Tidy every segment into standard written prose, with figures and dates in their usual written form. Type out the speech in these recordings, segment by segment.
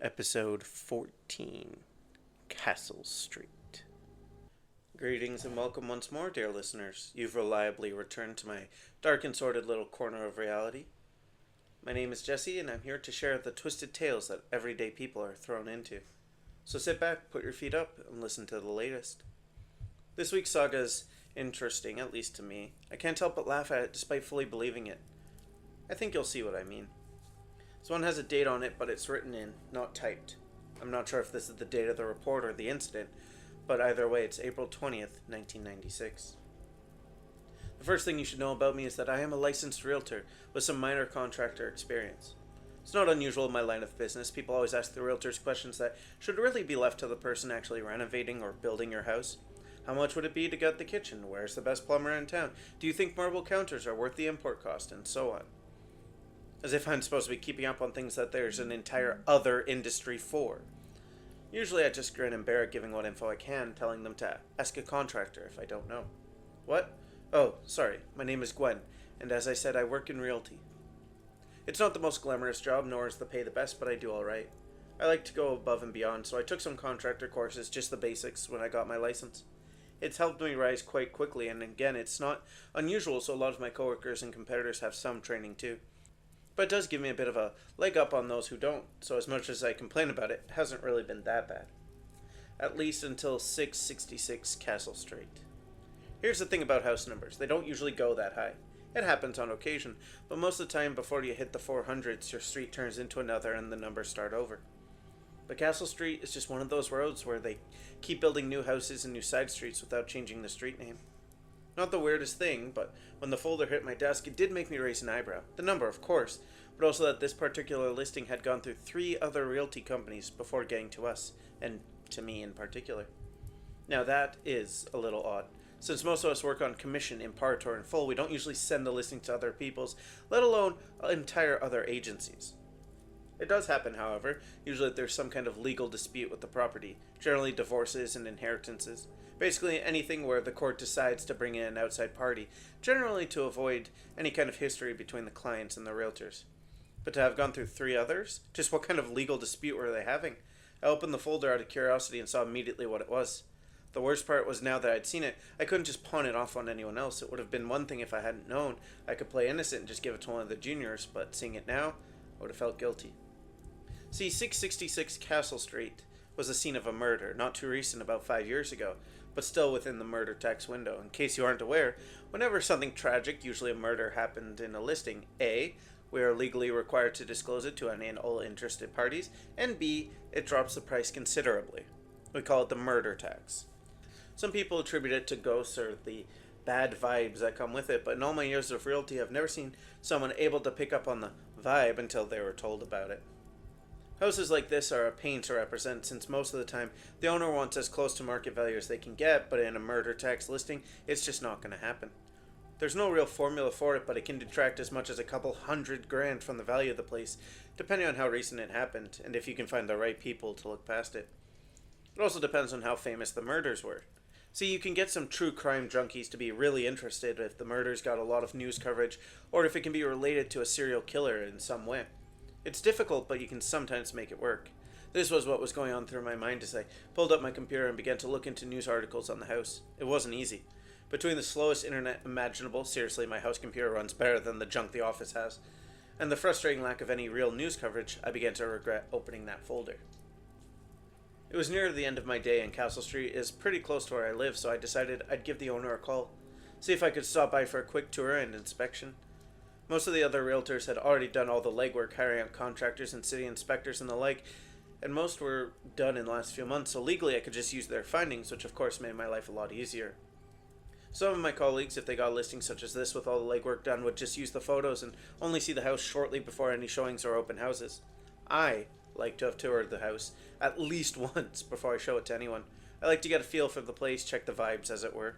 Episode 14, Castle Street. Greetings and welcome once more, dear listeners. You've reliably returned to my dark and sordid little corner of reality. My name is Jessi, and I'm here to share the twisted tales that everyday people are thrown into. So sit back, put your feet up, and listen to the latest. This week's saga is interesting, at least to me. I can't help but laugh at it despite fully believing it. I think you'll see what I mean. This one has a date on it, but it's written in, not typed. I'm not sure if this is the date of the report or the incident, but either way, it's April 20th, 1996. The first thing you should know about me is that I am a licensed realtor with some minor contractor experience. It's not unusual in my line of business. People always ask the realtors questions that should really be left to the person actually renovating or building your house. How much would it be to get the kitchen? Where's the best plumber in town? Do you think marble counters are worth the import cost? And so on. As if I'm supposed to be keeping up on things that there's an entire other industry for. Usually I just grin and bear it, giving what info I can, telling them to ask a contractor if I don't know. What? Oh, sorry, my name is Gwen, and as I said, I work in realty. It's not the most glamorous job, nor is the pay the best, but I do alright. I like to go above and beyond, so I took some contractor courses, just the basics, when I got my license. It's helped me rise quite quickly, and again, it's not unusual, so a lot of my coworkers and competitors have some training too. But it does give me a bit of a leg up on those who don't, so as much as I complain about it, it hasn't really been that bad. At least until 666 Castle Street. Here's the thing about house numbers, they don't usually go that high. It happens on occasion, but most of the time before you hit the 400s, your street turns into another and the numbers start over. But Castle Street is just one of those roads where they keep building new houses and new side streets without changing the street name. Not the weirdest thing, but when the folder hit my desk, it did make me raise an eyebrow. The number, of course, but also that this particular listing had gone through 3 other realty companies before getting to us, and to me in particular. Now that is a little odd. Since most of us work on commission in part or in full, we don't usually send the listing to other people's, let alone entire other agencies. It does happen, however, usually that there's some kind of legal dispute with the property, generally divorces and inheritances. Basically anything where the court decides to bring in an outside party, generally to avoid any kind of history between the clients and the realtors. But to have gone through 3 others? Just what kind of legal dispute were they having? I opened the folder out of curiosity and saw immediately what it was. The worst part was now that I'd seen it, I couldn't just pawn it off on anyone else. It would have been one thing if I hadn't known. I could play innocent and just give it to one of the juniors, but seeing it now, I would have felt guilty. See, 666 Castle Street was the scene of a murder, not too recent, about 5 years ago, but still within the murder tax window. In case you aren't aware, whenever something tragic, usually a murder, happened in a listing, A, we are legally required to disclose it to any and all interested parties, and B, it drops the price considerably. We call it the murder tax. Some people attribute it to ghosts or the bad vibes that come with it, but in all my years of realty, I've never seen someone able to pick up on the vibe until they were told about it. Houses like this are a pain to represent, since most of the time the owner wants as close to market value as they can get, but in a murder tax listing, it's just not going to happen. There's no real formula for it, but it can detract as much as a couple $100,000 from the value of the place, depending on how recent it happened, and if you can find the right people to look past it. It also depends on how famous the murders were. See, you can get some true crime junkies to be really interested if the murders got a lot of news coverage, or if it can be related to a serial killer in some way. It's difficult, but you can sometimes make it work. This was what was going on through my mind as I pulled up my computer and began to look into news articles on the house. It wasn't easy. Between the slowest internet imaginable, seriously, my house computer runs better than the junk the office has, and the frustrating lack of any real news coverage, I began to regret opening that folder. It was near the end of my day, and Castle Street is pretty close to where I live, so I decided I'd give the owner a call, see if I could stop by for a quick tour and inspection. Most of the other realtors had already done all the legwork, hiring out contractors and city inspectors and the like, and most were done in the last few months, so legally I could just use their findings, which of course made my life a lot easier. Some of my colleagues, if they got a listing such as this with all the legwork done, would just use the photos and only see the house shortly before any showings or open houses. I like to have toured the house at least once before I show it to anyone. I like to get a feel for the place, check the vibes as it were.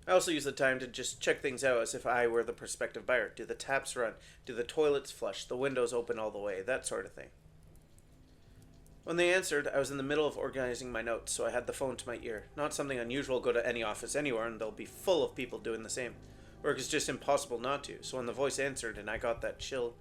I also use the time to just check things out as if I were the prospective buyer. Do the taps run? Do the toilets flush? The windows open all the way? That sort of thing. When they answered, I was in the middle of organizing my notes, so I had the phone to my ear. Not something unusual, go to any office anywhere and they'll be full of people doing the same. Work is just impossible not to, so when the voice answered and I got that chill,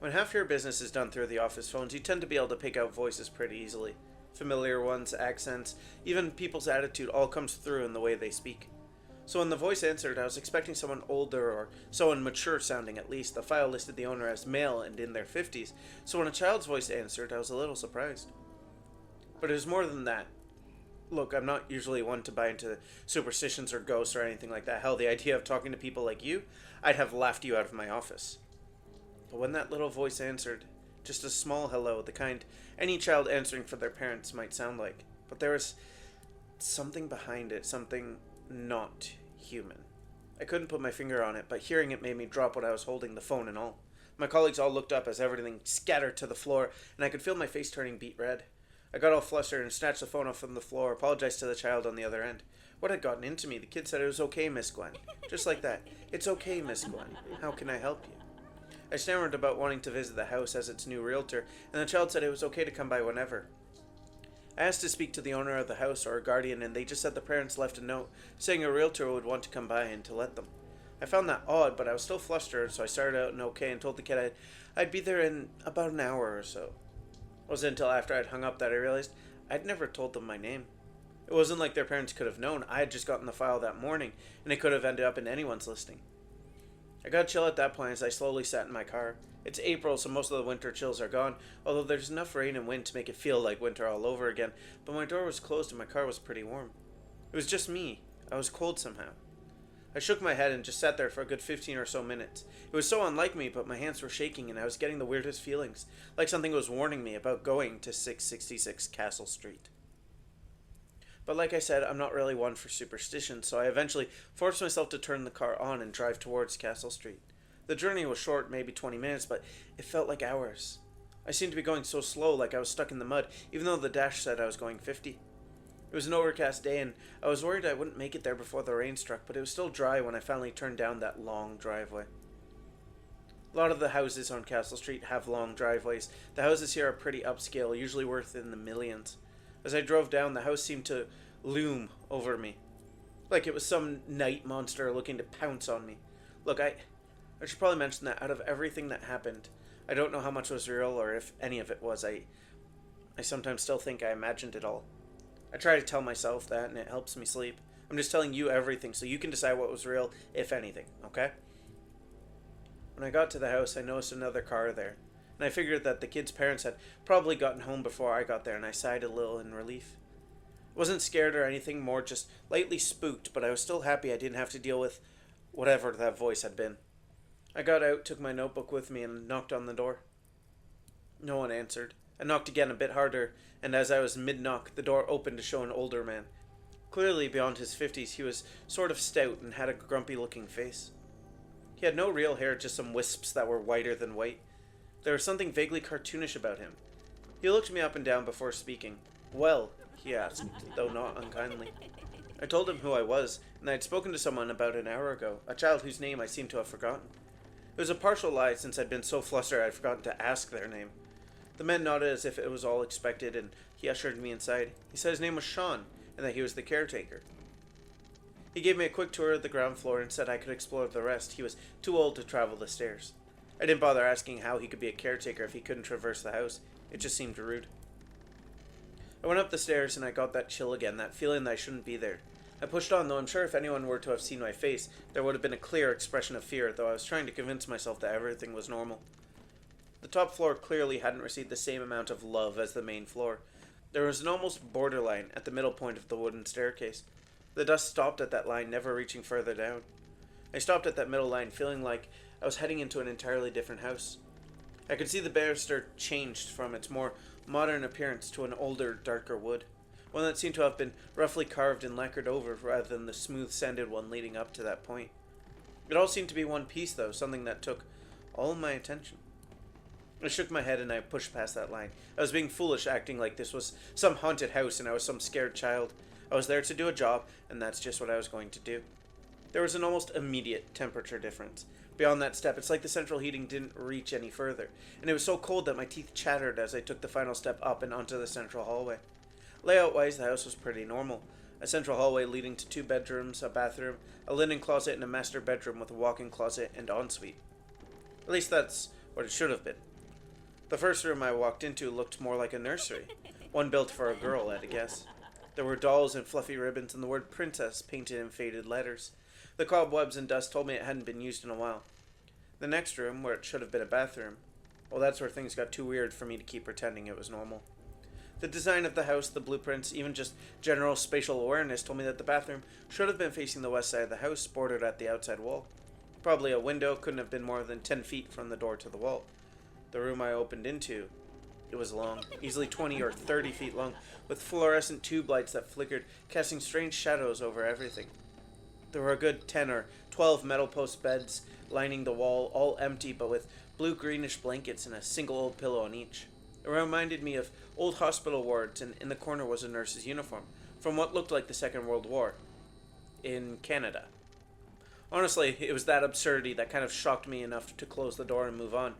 When half your business is done through the office phones, you tend to be able to pick out voices pretty easily. Familiar ones, accents, even people's attitude all comes through in the way they speak. So when the voice answered, I was expecting someone older or someone mature sounding at least. The file listed the owner as male and in their 50s, so when a child's voice answered, I was a little surprised. But it was more than that. Look, I'm not usually one to buy into superstitions or ghosts or anything like that. Hell, the idea of talking to people like you, I'd have laughed you out of my office. But when that little voice answered, just a small hello, the kind any child answering for their parents might sound like, but there was something behind it, something not human. I couldn't put my finger on it, but hearing it made me drop what I was holding, the phone and all. My colleagues all looked up as everything scattered to the floor, and I could feel my face turning beet red. I got all flustered and snatched the phone off from the floor, apologized to the child on the other end. What had gotten into me? The kid said it was okay, Miss Gwen. Just like that. It's okay, Miss Gwen. How can I help you? I stammered about wanting to visit the house as its new realtor, and the child said it was okay to come by whenever. I asked to speak to the owner of the house or a guardian, and they just said the parents left a note saying a realtor would want to come by and to let them. I found that odd, but I was still flustered, so I started out in okay and told the kid I'd be there in about an hour or so. It wasn't until after I'd hung up that I realized I'd never told them my name. It wasn't like their parents could have known. I had just gotten the file that morning, and it could have ended up in anyone's listing. I got chill at that point as I slowly sat in my car. It's April, so most of the winter chills are gone, although there's enough rain and wind to make it feel like winter all over again, but my door was closed and my car was pretty warm. It was just me. I was cold somehow. I shook my head and just sat there for a good 15 or so minutes. It was so unlike me, but my hands were shaking and I was getting the weirdest feelings, like something was warning me about going to 666 Castle Street. But like I said, I'm not really one for superstition, so I eventually forced myself to turn the car on and drive towards Castle Street. The journey was short, maybe 20 minutes, but it felt like hours. I seemed to be going so slow, like I was stuck in the mud, even though the dash said I was going 50. It was an overcast day, and I was worried I wouldn't make it there before the rain struck, but it was still dry when I finally turned down that long driveway. A lot of the houses on Castle Street have long driveways. The houses here are pretty upscale, usually worth in the millions. As I drove down, the house seemed to loom over me, like it was some night monster looking to pounce on me. Look, I should probably mention that out of everything that happened, I don't know how much was real or if any of it was. I sometimes still think I imagined it all. I try to tell myself that, and it helps me sleep. I'm just telling you everything, so you can decide what was real, if anything, okay? When I got to the house, I noticed another car there, and I figured that the kid's parents had probably gotten home before I got there, and I sighed a little in relief. I wasn't scared or anything, more just lightly spooked, but I was still happy I didn't have to deal with whatever that voice had been. I got out, took my notebook with me, and knocked on the door. No one answered. I knocked again a bit harder, and as I was mid-knock, the door opened to show an older man. Clearly beyond his 50s, he was sort of stout and had a grumpy-looking face. He had no real hair, just some wisps that were whiter than white. There was something vaguely cartoonish about him. He looked me up and down before speaking. "Well," he asked, though not unkindly. I told him who I was, and I had spoken to someone about an hour ago, a child whose name I seemed to have forgotten. It was a partial lie, since I'd been so flustered I'd forgotten to ask their name. The man nodded as if it was all expected, and he ushered me inside. He said his name was Sean, and that he was the caretaker. He gave me a quick tour of the ground floor and said I could explore the rest. He was too old to travel the stairs. I didn't bother asking how he could be a caretaker if he couldn't traverse the house. It just seemed rude. I went up the stairs and I got that chill again, that feeling that I shouldn't be there. I pushed on, though I'm sure if anyone were to have seen my face, there would have been a clear expression of fear, though I was trying to convince myself that everything was normal. The top floor clearly hadn't received the same amount of love as the main floor. There was an almost borderline at the middle point of the wooden staircase. The dust stopped at that line, never reaching further down. I stopped at that middle line, feeling like I was heading into an entirely different house. I could see the banister changed from its more modern appearance to an older, darker wood, one that seemed to have been roughly carved and lacquered over rather than the smooth sanded one leading up to that point. It all seemed to be one piece, though, something that took all my attention. I shook my head and I pushed past that line. I was being foolish, acting like this was some haunted house and I was some scared child. I was there to do a job, and that's just what I was going to do. There was an almost immediate temperature difference. Beyond that step, it's like the central heating didn't reach any further, and it was so cold that my teeth chattered as I took the final step up and onto the central hallway. Layout-wise, the house was pretty normal. A central hallway leading to 2 bedrooms, a bathroom, a linen closet, and a master bedroom with a walk-in closet and ensuite. At least that's what it should have been. The first room I walked into looked more like a nursery, one built for a girl at a guess. There were dolls and fluffy ribbons and the word princess painted in faded letters. The cobwebs and dust told me it hadn't been used in a while. The next room, where it should have been a bathroom, well, that's where things got too weird for me to keep pretending it was normal. The design of the house, the blueprints, even just general spatial awareness told me that the bathroom should have been facing the west side of the house, bordered at the outside wall. Probably a window, couldn't have been more than 10 feet from the door to the wall. The room I opened into, it was long, easily 20 or 30 feet long, with fluorescent tube lights that flickered, casting strange shadows over everything. There were a good 10 or 12 metal post beds lining the wall, all empty but with blue-greenish blankets and a single old pillow on each. It reminded me of old hospital wards, and in the corner was a nurse's uniform, from what looked like the Second World War, in Canada. Honestly, it was that absurdity that kind of shocked me enough to close the door and move on.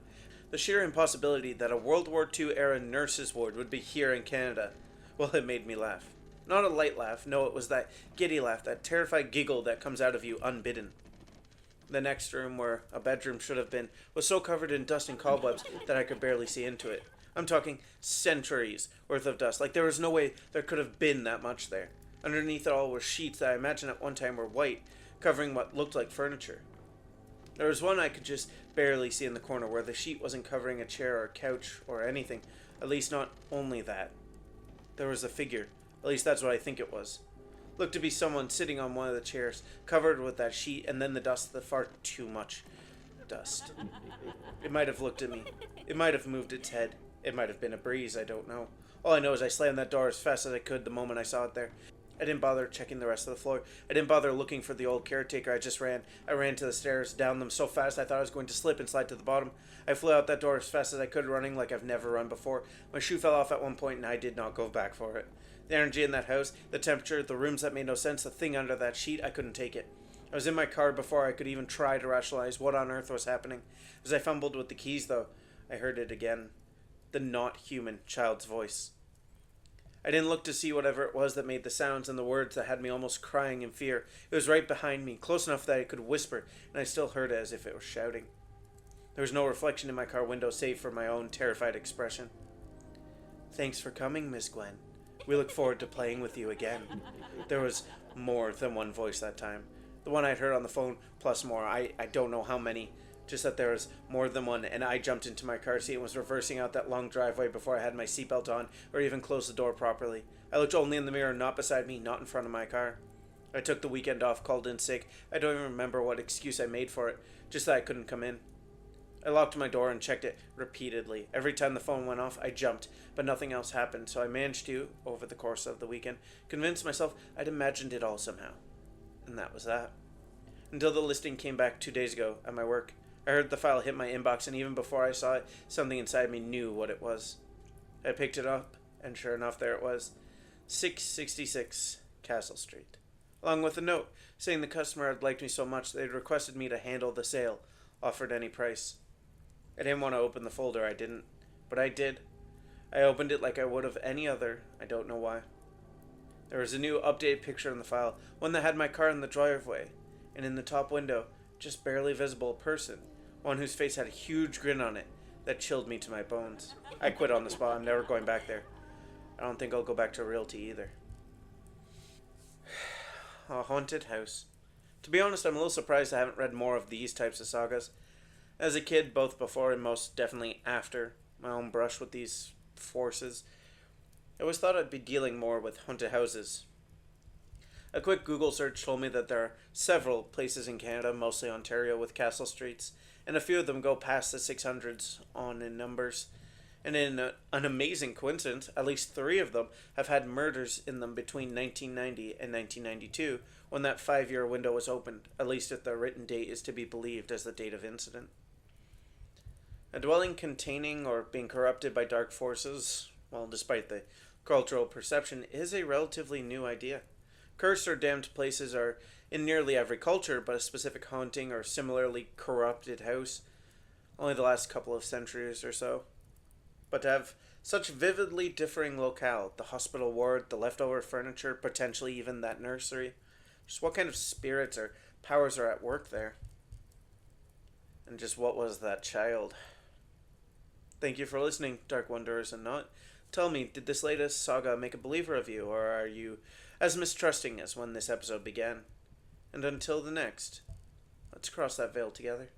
The sheer impossibility that a World War II era nurses' ward would be here in Canada, well, it made me laugh. Not a light laugh, no, it was that giddy laugh, that terrified giggle that comes out of you unbidden. The next room, where a bedroom should have been, was so covered in dust and cobwebs that I could barely see into it. I'm talking centuries worth of dust, like there was no way there could have been that much there. Underneath it all were sheets that I imagine at one time were white, covering what looked like furniture. There was one I could just barely see in the corner where the sheet wasn't covering a chair or couch or anything, at least not only that. There was a figure, at least that's what I think it was. Looked to be someone sitting on one of the chairs, covered with that sheet, and then the dust, the far too much dust. It might have looked at me. It might have moved its head. It might have been a breeze, I don't know. All I know is I slammed that door as fast as I could the moment I saw it there. I didn't bother checking the rest of the floor. I didn't bother looking for the old caretaker. I just ran. I ran to the stairs, down them so fast I thought I was going to slip and slide to the bottom. I flew out that door as fast as I could, running like I've never run before. My shoe fell off at one point and I did not go back for it. The energy in that house, the temperature, the rooms that made no sense, the thing under that sheet, I couldn't take it. I was in my car before I could even try to rationalize what on earth was happening. As I fumbled with the keys, though, I heard it again. The not human child's voice. I didn't look to see whatever it was that made the sounds and the words that had me almost crying in fear. It was right behind me, close enough that I could whisper, and I still heard it as if it was shouting. There was no reflection in my car window save for my own terrified expression. "Thanks for coming, Miss Gwen. We look forward to playing with you again." There was more than one voice that time. The one I'd heard on the phone, plus more. I don't know how many. Just that there was more than one, and I jumped into my car seat and was reversing out that long driveway before I had my seatbelt on or even closed the door properly. I looked only in the mirror, not beside me, not in front of my car. I took the weekend off, called in sick. I don't even remember what excuse I made for it, just that I couldn't come in. I locked my door and checked it repeatedly. Every time the phone went off, I jumped, but nothing else happened, so I managed to, over the course of the weekend, convince myself I'd imagined it all somehow. And that was that. Until the listing came back 2 days ago at my work. I heard the file hit my inbox, and even before I saw it, something inside me knew what it was. I picked it up, and sure enough, there it was. 666 Castle Street. Along with a note, saying the customer had liked me so much they'd requested me to handle the sale, offered any price. I didn't want to open the folder, I didn't. But I did. I opened it like I would of any other, I don't know why. There was a new updated picture in the file, one that had my car in the driveway, and in the top window, just barely visible person, one whose face had a huge grin on it that chilled me to my bones. I quit on the spot. I'm never going back there. I don't think I'll go back to Realty either. A haunted house. To be honest, I'm a little surprised I haven't read more of these types of sagas. As a kid, both before and most definitely after my own brush with these forces, I always thought I'd be dealing more with haunted houses. A quick Google search told me that there are several places in Canada, mostly Ontario, with castle streets, and a few of them go past the 600s on in numbers. And in an amazing coincidence, at least 3 of them have had murders in them between 1990 and 1992, when that 5-year window was opened, at least if the written date is to be believed as the date of incident. A dwelling containing or being corrupted by dark forces, well, despite the cultural perception, is a relatively new idea. Cursed or damned places are in nearly every culture, but a specific haunting or similarly corrupted house, only the last couple of centuries or so. But to have such vividly differing locale, the hospital ward, the leftover furniture, potentially even that nursery, just what kind of spirits or powers are at work there? And just what was that child? Thank you for listening, Dark Wanderers and not. Tell me, did this latest saga make a believer of you, or are you as mistrusting as when this episode began? And until the next, let's cross that veil together.